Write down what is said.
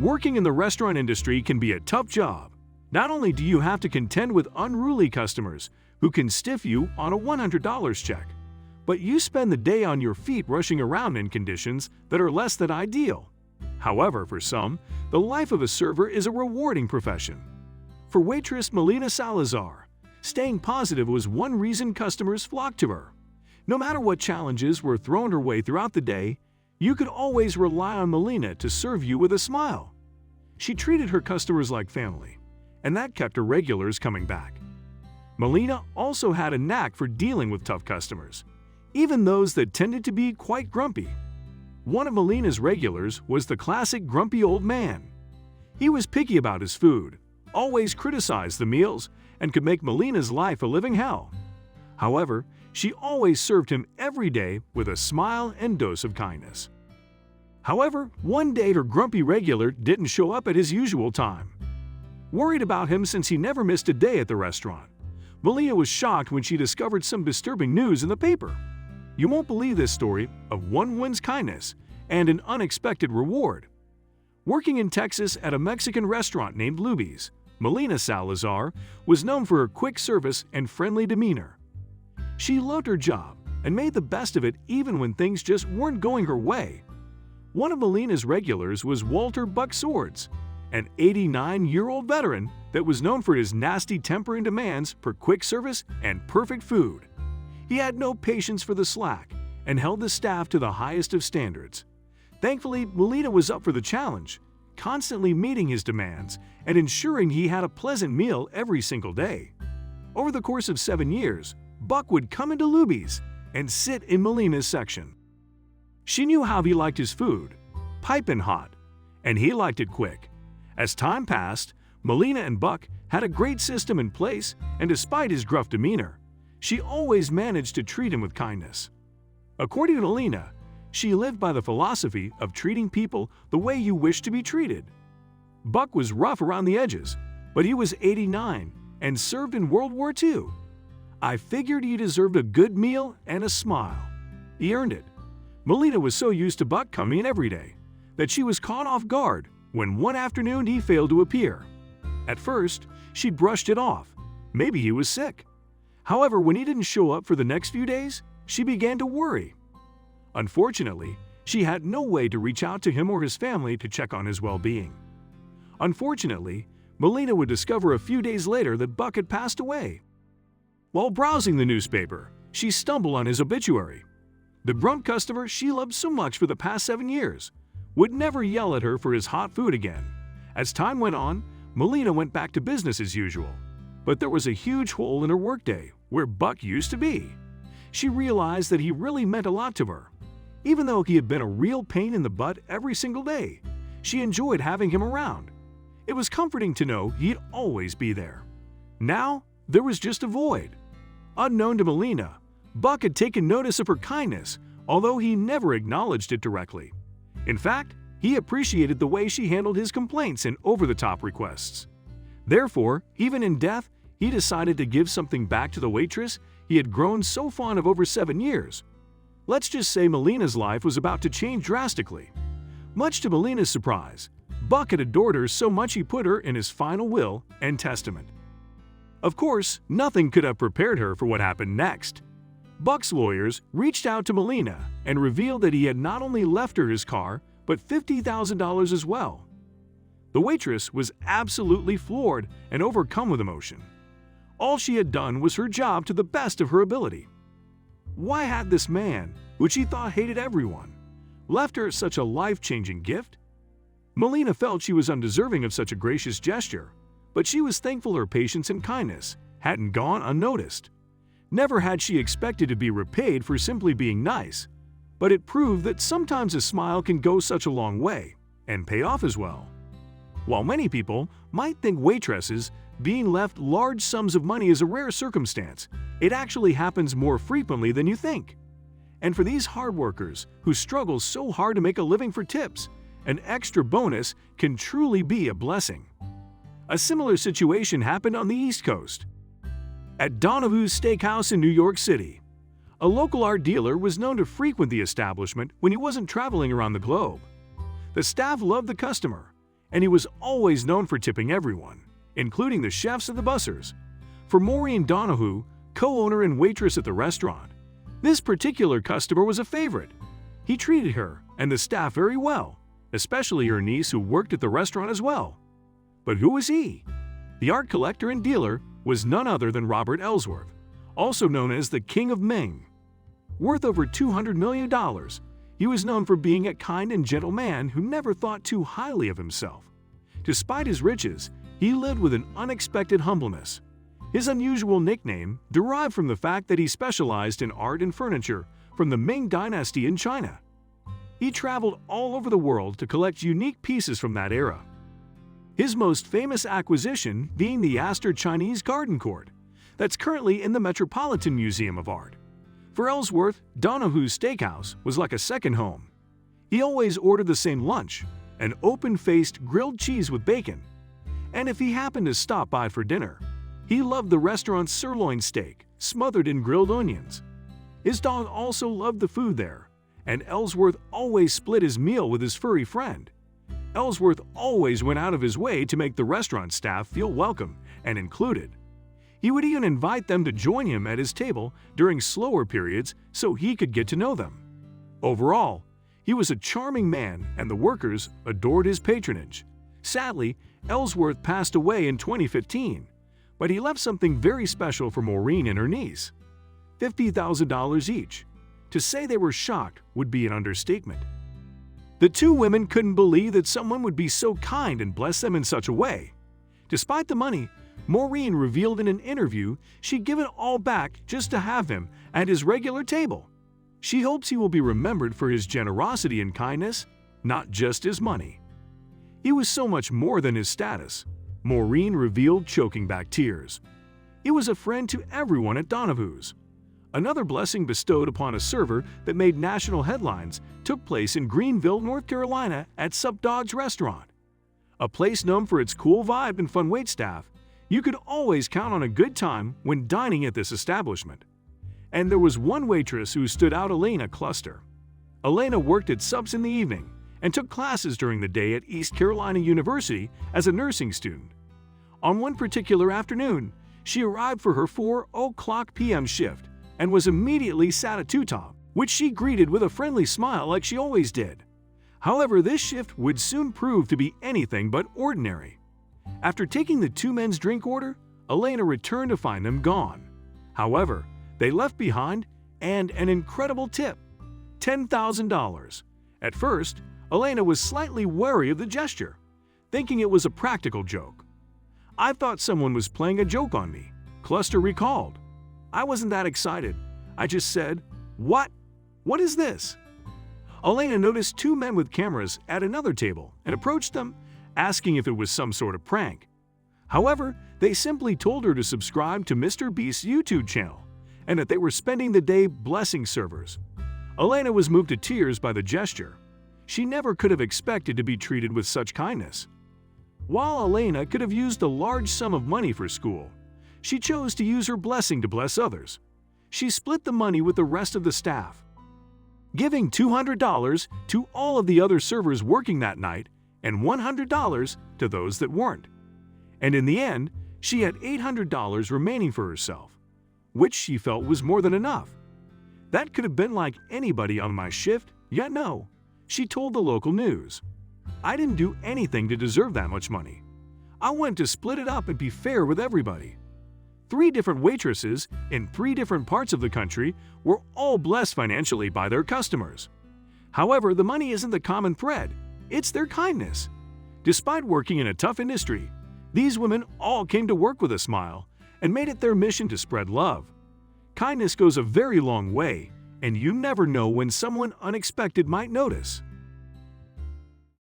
Working in the restaurant industry can be a tough job. Not only do you have to contend with unruly customers who can stiff you on a $100 check, but you spend the day on your feet rushing around in conditions that are less than ideal. However, for some, the life of a server is a rewarding profession. For waitress Melina Salazar, staying positive was one reason customers flocked to her. No matter what challenges were thrown her way throughout the day, you could always rely on Melina to serve you with a smile. She treated her customers like family, and that kept her regulars coming back. Melina also had a knack for dealing with tough customers, even those that tended to be quite grumpy. One of Melina's regulars was the classic grumpy old man. He was picky about his food, always criticized the meals, and could make Melina's life a living hell. However, she always served him every day with a smile and dose of kindness. However, one day her grumpy regular didn't show up at his usual time. Worried about him since he never missed a day at the restaurant, Melina was shocked when she discovered some disturbing news in the paper. You won't believe this story of one woman's kindness and an unexpected reward. Working in Texas at a Mexican restaurant named Luby's, Melina Salazar was known for her quick service and friendly demeanor. She loved her job and made the best of it even when things just weren't going her way. One of Melina's regulars was Walter Buck Swords, an 89-year-old veteran that was known for his nasty temper and demands for quick service and perfect food. He had no patience for the slack and held the staff to the highest of standards. Thankfully, Melina was up for the challenge, constantly meeting his demands and ensuring he had a pleasant meal every single day. Over the course of 7 years, Buck would come into Luby's and sit in Melina's section. She knew how he liked his food, piping hot, and he liked it quick. As time passed, Melina and Buck had a great system in place, and despite his gruff demeanor, she always managed to treat him with kindness. According to Melina, she lived by the philosophy of treating people the way you wish to be treated. Buck was rough around the edges, but he was 89 and served in World War II. I figured he deserved a good meal and a smile. He earned it. Melina was so used to Buck coming in every day that she was caught off guard when one afternoon he failed to appear. At first, she brushed it off. Maybe he was sick. However, when he didn't show up for the next few days, she began to worry. Unfortunately, she had no way to reach out to him or his family to check on his well-being. Unfortunately, Melina would discover a few days later that Buck had passed away. While browsing the newspaper, she stumbled on his obituary. The grunt customer she loved so much for the past 7 years would never yell at her for his hot food again. As time went on, Melina went back to business as usual, but there was a huge hole in her workday where Buck used to be. She realized that he really meant a lot to her. Even though he had been a real pain in the butt every single day, she enjoyed having him around. It was comforting to know he'd always be there. Now, there was just a void. Unknown to Melina, Buck had taken notice of her kindness, although he never acknowledged it directly. In fact, he appreciated the way she handled his complaints and over-the-top requests. Therefore, even in death, he decided to give something back to the waitress he had grown so fond of over 7 years. Let's just say Melina's life was about to change drastically. Much to Melina's surprise, Buck had adored her so much he put her in his final will and testament. Of course, nothing could have prepared her for what happened next. Buck's lawyers reached out to Melina and revealed that he had not only left her his car, but $50,000 as well. The waitress was absolutely floored and overcome with emotion. All she had done was her job to the best of her ability. Why had this man, who she thought hated everyone, left her such a life-changing gift? Melina felt she was undeserving of such a gracious gesture, but she was thankful her patience and kindness hadn't gone unnoticed. Never had she expected to be repaid for simply being nice, but it proved that sometimes a smile can go such a long way and pay off as well. While many people might think waitresses being left large sums of money is a rare circumstance, it actually happens more frequently than you think. And for these hard workers who struggle so hard to make a living for tips, an extra bonus can truly be a blessing. A similar situation happened on the East Coast. At Donahoo's Steakhouse in New York City, a local art dealer was known to frequent the establishment when he wasn't traveling around the globe. The staff loved the customer, and he was always known for tipping everyone, including the chefs and the bussers. For Maureen Donahue, co-owner and waitress at the restaurant, this particular customer was a favorite. He treated her and the staff very well, especially her niece who worked at the restaurant as well. But who was he? The art collector and dealer was none other than Robert Ellsworth, also known as the King of Ming. Worth over $200 million, he was known for being a kind and gentle man who never thought too highly of himself. Despite his riches, he lived with an unexpected humbleness. His unusual nickname derived from the fact that he specialized in art and furniture from the Ming Dynasty in China. He traveled all over the world to collect unique pieces from that era. His most famous acquisition being the Astor Chinese Garden Court, that's currently in the Metropolitan Museum of Art. For Ellsworth, Donahue's Steakhouse was like a second home. He always ordered the same lunch, an open-faced grilled cheese with bacon. And if he happened to stop by for dinner, he loved the restaurant's sirloin steak, smothered in grilled onions. His dog also loved the food there, and Ellsworth always split his meal with his furry friend. Ellsworth always went out of his way to make the restaurant staff feel welcome and included. He would even invite them to join him at his table during slower periods so he could get to know them. Overall, he was a charming man and the workers adored his patronage. Sadly, Ellsworth passed away in 2015, but he left something very special for Maureen and her niece. $50,000 each. To say they were shocked would be an understatement. The two women couldn't believe that someone would be so kind and bless them in such a way. Despite the money, Maureen revealed in an interview she'd give it all back just to have him at his regular table. She hopes he will be remembered for his generosity and kindness, not just his money. He was so much more than his status, Maureen revealed, choking back tears. He was a friend to everyone at Donahue's. Another blessing bestowed upon a server that made national headlines took place in Greenville, North Carolina at Sup Dog's restaurant. A place known for its cool vibe and fun waitstaff, you could always count on a good time when dining at this establishment. And there was one waitress who stood out, Elena Cluster. Elena worked at Sup's in the evening and took classes during the day at East Carolina University as a nursing student. On one particular afternoon, she arrived for her 4:00 p.m. shift and was immediately sat at two-top, which she greeted with a friendly smile like she always did. However, this shift would soon prove to be anything but ordinary. After taking the two men's drink order, Elena returned to find them gone. However, they left behind an incredible tip, $10,000. At first, Elena was slightly wary of the gesture, thinking it was a practical joke. "I thought someone was playing a joke on me," Cluster recalled. "I wasn't that excited. I just said, 'What? What is this?'" Elena noticed two men with cameras at another table and approached them, asking if it was some sort of prank. However, they simply told her to subscribe to Mr. Beast's YouTube channel and that they were spending the day blessing servers. Elena was moved to tears by the gesture. She never could have expected to be treated with such kindness. While Elena could have used a large sum of money for school, she chose to use her blessing to bless others. She split the money with the rest of the staff, giving $200 to all of the other servers working that night and $100 to those that weren't. And in the end, she had $800 remaining for herself, which she felt was more than enough. "That could have been like anybody on my shift, yet no," she told the local news. "I didn't do anything to deserve that much money. I wanted to split it up and be fair with everybody." 3 different waitresses in 3 different parts of the country were all blessed financially by their customers. However, the money isn't the common thread, it's their kindness. Despite working in a tough industry, these women all came to work with a smile and made it their mission to spread love. Kindness goes a very long way, and you never know when someone unexpected might notice.